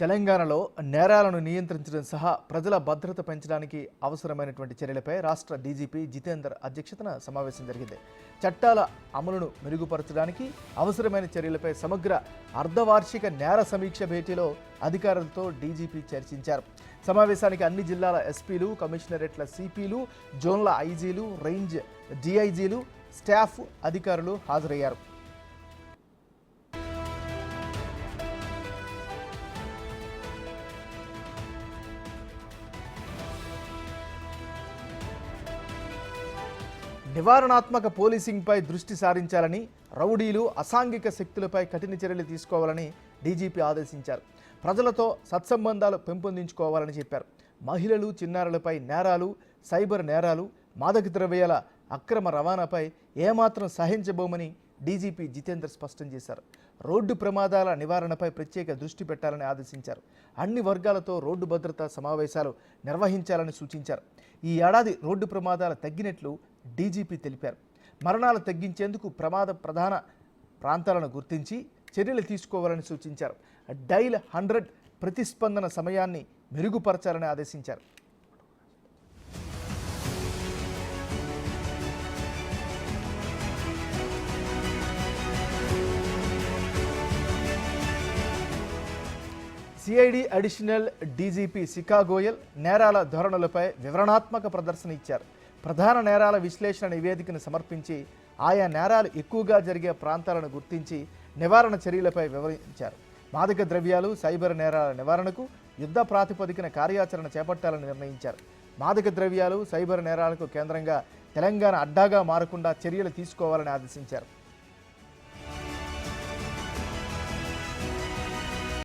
తెలంగాణలో నేరాలను నియంత్రించడం సహా ప్రజల భద్రత పెంచడానికి అవసరమైనటువంటి చర్యలపై రాష్ట్ర డీజీపీ జితేందర్ అధ్యక్షతన సమావేశం జరిగింది. చట్టాల అమలును మెరుగుపరచడానికి అవసరమైన చర్యలపై సమగ్ర అర్ధవార్షిక నేర సమీక్ష భేటీలో అధికారులతో డీజీపీ చర్చించారు. సమావేశానికి అన్ని జిల్లాల ఎస్పీలు, కమిషనరేట్ల సిపిలు, జోన్ల ఐజీలు, రేంజ్ డిఐజీలు, స్టాఫ్ అధికారులు హాజరయ్యారు. నివారణాత్మక పోలీసింగ్పై దృష్టి సారించాలని, రౌడీలు, అసాంఘిక శక్తులపై కఠిన చర్యలు తీసుకోవాలని డీజీపీ ఆదేశించారు. ప్రజలతో సత్సంబంధాలు పెంపొందించుకోవాలని చెప్పారు. మహిళలు, చిన్నారులపై నేరాలు, సైబర్ నేరాలు, మాదక ద్రవ్యాల అక్రమ రవాణాపై ఏమాత్రం సహించబోమని డీజీపీ జితేందర్ స్పష్టం చేశారు. రోడ్డు ప్రమాదాల నివారణపై ప్రత్యేక దృష్టి పెట్టాలని ఆదేశించారు. అన్ని వర్గాలతో రోడ్డు భద్రతా సమావేశాలు నిర్వహించాలని సూచించారు. ఈ ఏడాది రోడ్డు ప్రమాదాలు తగ్గినట్లు డీజీపీ తెలిపారు. మరణాలు తగ్గించేందుకు ప్రధాన ప్రాంతాలను గుర్తించి చర్యలు తీసుకోవాలని సూచించారు. డైల్ 100 ప్రతిస్పందన సమయాన్ని మెరుగుపరచాలని ఆదేశించారు. సిఐడి అడిషనల్ డీజీపీ శిఖా గోయల్ నేరాల ధోరణులపై వివరణాత్మక ప్రదర్శన ఇచ్చారు. ప్రధాన నేరాల విశ్లేషణ నివేదికను సమర్పించి ఆయా నేరాలు ఎక్కువగా జరిగే ప్రాంతాలను గుర్తించి నివారణ చర్యలపై వివరించారు. మాదక ద్రవ్యాలు, సైబర్ నేరాల నివారణకు యుద్ధ ప్రాతిపదికన కార్యాచరణ చేపట్టాలని నిర్ణయించారు. మాదక ద్రవ్యాలు, సైబర్ నేరాలకు కేంద్రంగా తెలంగాణ అడ్డాగా మారకుండా చర్యలు తీసుకోవాలని ఆదేశించారు.